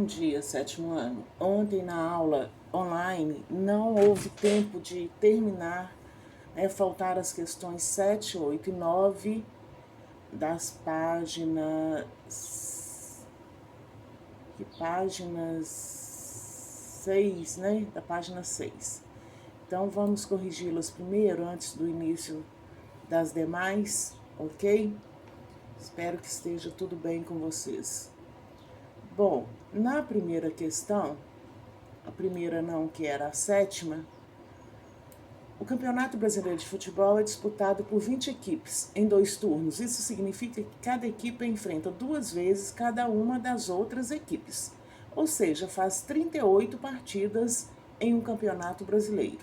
Bom dia, sétimo ano. Ontem na aula online não houve tempo de terminar, faltaram as questões 7, 8 e 9 das páginas. Que páginas 6, né? Da página 6. Então vamos corrigi-las primeiro, antes do início das demais, ok? Espero que esteja tudo bem com vocês. Bom, na primeira questão, a primeira não, que era a sétima, o Campeonato Brasileiro de Futebol é disputado por 20 equipes em 2 turnos. Isso significa que cada equipe enfrenta 2 vezes cada uma das outras equipes, ou seja, faz 38 partidas em um Campeonato Brasileiro.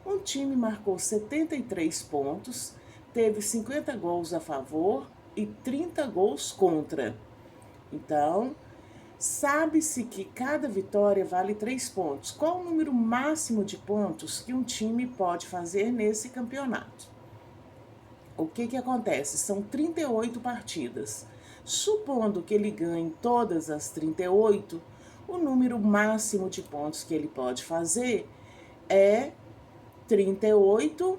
Um time marcou 73 pontos, teve 50 gols a favor e 30 gols contra. Então, sabe-se que cada vitória vale 3 pontos. Qual o número máximo de pontos que um time pode fazer nesse campeonato? O que acontece? São 38 partidas. Supondo que ele ganhe todas as 38, o número máximo de pontos que ele pode fazer é 38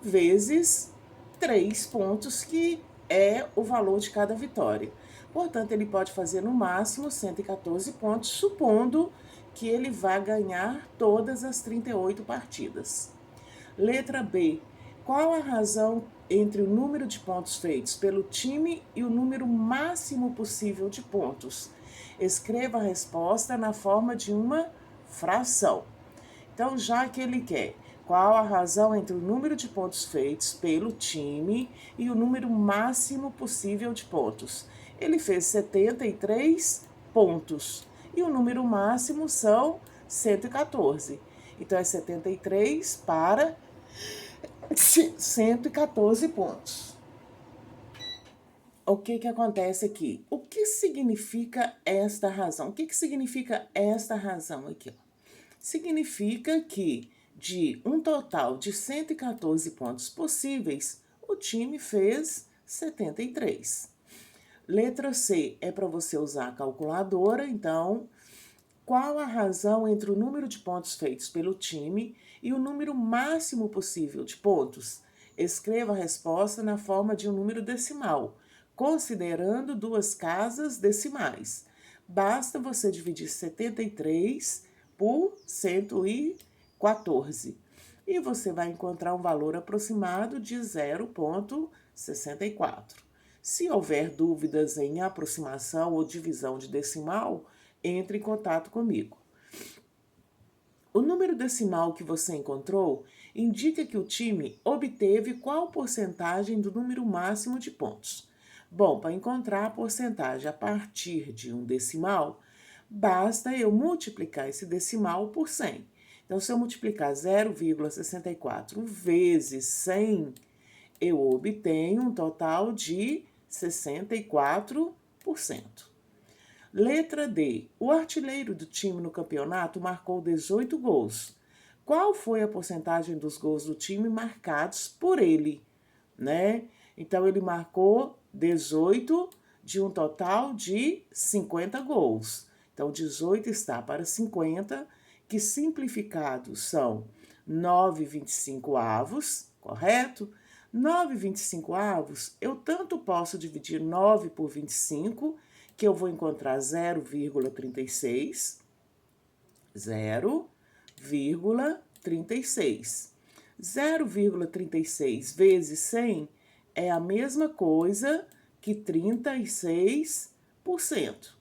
vezes 3 pontos, que é o valor de cada vitória. Portanto, ele pode fazer no máximo 114 pontos, supondo que ele vá ganhar todas as 38 partidas. Letra B. Qual a razão entre o número de pontos feitos pelo time e o número máximo possível de pontos? Escreva a resposta na forma de uma fração. Então, já que ele quer qual a razão entre o número de pontos feitos pelo time e o número máximo possível de pontos, ele fez 73 pontos e o número máximo são 114. Então, é 73 para 114 pontos. O que acontece aqui? O que significa esta razão? O que significa esta razão aqui? Significa que de um total de 114 pontos possíveis, o time fez 73. Letra C é para você usar a calculadora. Então, qual a razão entre o número de pontos feitos pelo time e o número máximo possível de pontos? Escreva a resposta na forma de um número decimal, considerando 2 casas decimais. Basta você dividir 73 por 114. E você vai encontrar um valor aproximado de 0,64. Se houver dúvidas em aproximação ou divisão de decimal, entre em contato comigo. O número decimal que você encontrou indica que o time obteve qual porcentagem do número máximo de pontos. Bom, para encontrar a porcentagem a partir de um decimal, basta eu multiplicar esse decimal por 100. Então, se eu multiplicar 0,64 vezes 100, eu obtenho um total de 64%. Letra D. O artilheiro do time no campeonato marcou 18 gols. Qual foi a porcentagem dos gols do time marcados por ele, né? Então, ele marcou 18 de um total de 50 gols. Então, 18 está para 50, que simplificados são 9,25 avos, correto? 9,25 avos, eu tanto posso dividir 9 por 25, que eu vou encontrar 0,36, 0,36. 0,36 vezes 100 é a mesma coisa que 36%.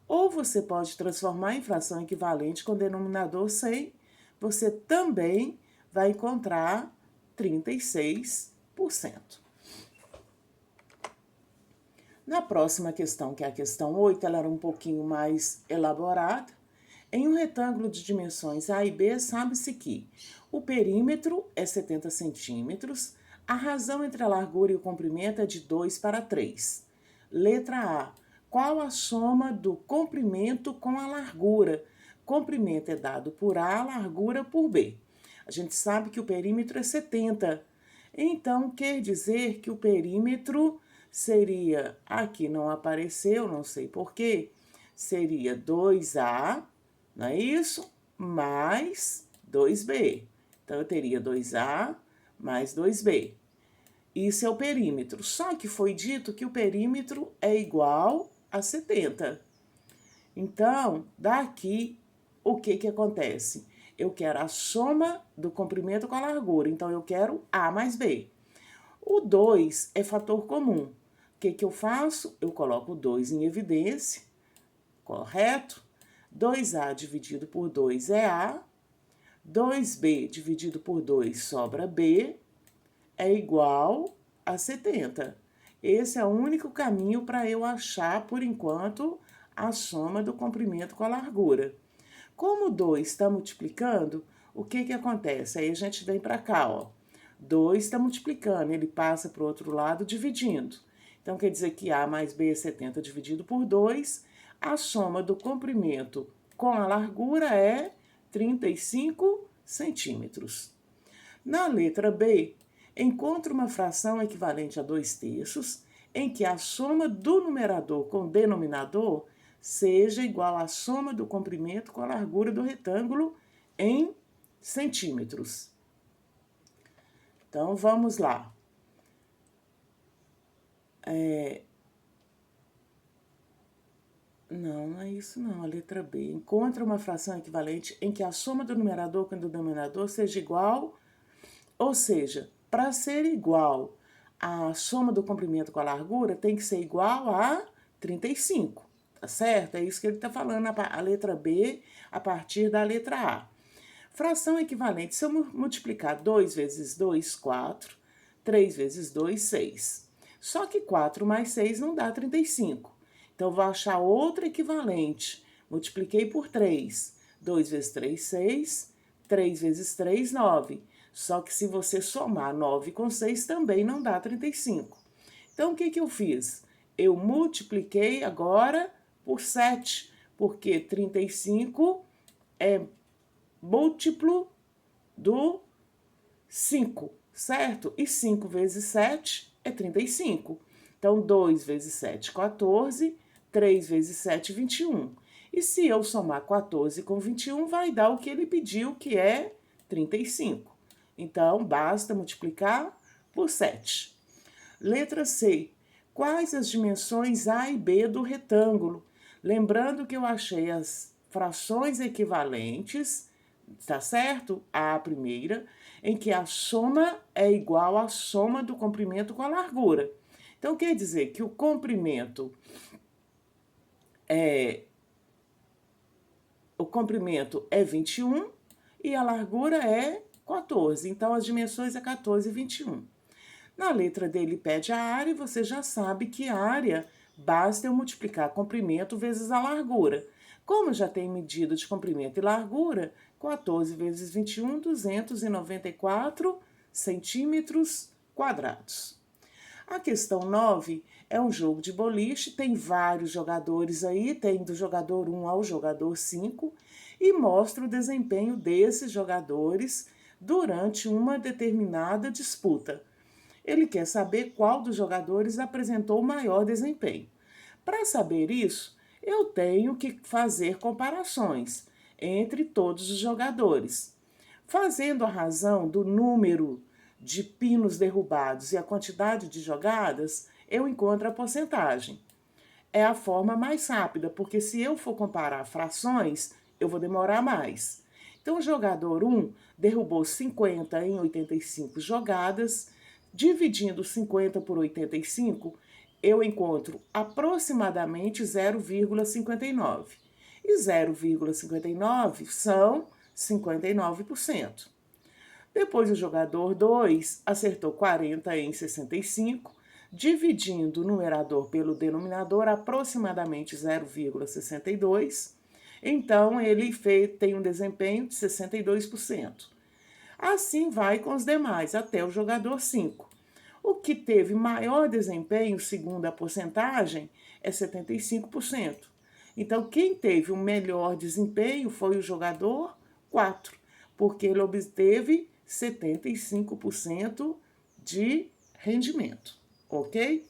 Ou você pode transformar em fração equivalente com denominador 100, você também vai encontrar 36%. Na próxima questão, que é a questão 8, ela era um pouquinho mais elaborada. Em um retângulo de dimensões A e B, sabe-se que o perímetro é 70 centímetros, a razão entre a largura e o comprimento é de 2 para 3. Letra A. Qual a soma do comprimento com a largura? Comprimento é dado por A, largura por B. A gente sabe que o perímetro é 70. Então, quer dizer que o perímetro seria, aqui não apareceu, não sei porquê, seria 2A, não é isso? Mais 2B. Então, eu teria 2A mais 2B. Isso é o perímetro. Só que foi dito que o perímetro é igual a 70. Então, daqui, o que acontece? Eu quero a soma do comprimento com a largura. Então, eu quero A mais B. O 2 é fator comum. O que eu faço? Eu coloco o 2 em evidência, correto? 2A dividido por 2 é A. 2B dividido por 2 sobra B, é igual a 70. Esse é o único caminho para eu achar, por enquanto, a soma do comprimento com a largura. Como 2 está multiplicando, o que acontece? Aí a gente vem para cá, ó. 2 está multiplicando, ele passa para o outro lado dividindo. Então, quer dizer que A mais B é 70 dividido por 2. A soma do comprimento com a largura é 35 centímetros. Na letra B, encontre uma fração equivalente a 2/3, em que a soma do numerador com o denominador seja igual à soma do comprimento com a largura do retângulo em centímetros. Então, vamos lá. Não é isso não, a letra B. Encontra uma fração equivalente em que a soma do numerador com o denominador seja igual, ou seja, para ser igual a soma do comprimento com a largura, tem que ser igual a 35, tá certo? É isso que ele está falando, a letra B, a partir da letra A. Fração equivalente, se eu multiplicar 2 vezes 2, 4, 3 vezes 2, 6. Só que 4 mais 6 não dá 35. Então, vou achar outra equivalente. Multipliquei por 3. 2 vezes 3, 6. 3 vezes 3, 9. Só que se você somar 9 com 6, também não dá 35. Então, o que eu fiz? Eu multipliquei agora por 7, porque 35 é múltiplo do 5, certo? E 5 vezes 7 é 35. Então, 2 vezes 7, 14. 3 vezes 7, 21. E se eu somar 14 com 21, vai dar o que ele pediu, que é 35. Então, basta multiplicar por 7. Letra C. Quais as dimensões A e B do retângulo? Lembrando que eu achei as frações equivalentes, tá certo? A primeira, em que a soma é igual à soma do comprimento com a largura. Então, quer dizer que o comprimento é 21 e a largura é 14. Então, as dimensões é 14 e 21. Na letra D, ele pede a área e você já sabe que a área basta eu multiplicar comprimento vezes a largura. Como já tem medida de comprimento e largura, 14 vezes 21, 294 centímetros quadrados. A questão 9 é um jogo de boliche, tem vários jogadores aí, tem do jogador 1 ao jogador 5, e mostra o desempenho desses jogadores durante uma determinada disputa. Ele quer saber qual dos jogadores apresentou o maior desempenho. Para saber isso, eu tenho que fazer comparações entre todos os jogadores. Fazendo a razão do número de pinos derrubados e a quantidade de jogadas, eu encontro a porcentagem. É a forma mais rápida, porque se eu for comparar frações, eu vou demorar mais. Então, o jogador 1 derrubou 50 em 85 jogadas. Dividindo 50 por 85, eu encontro aproximadamente 0,59. E 0,59 são 59%. Depois, o jogador 2 acertou 40 em 65, dividindo o numerador pelo denominador, aproximadamente 0,62. Então, ele tem um desempenho de 62%. Assim vai com os demais, até o jogador 5. O que teve maior desempenho, segundo a porcentagem, é 75%. Então, quem teve o melhor desempenho foi o jogador 4, porque ele obteve 75% de rendimento, ok?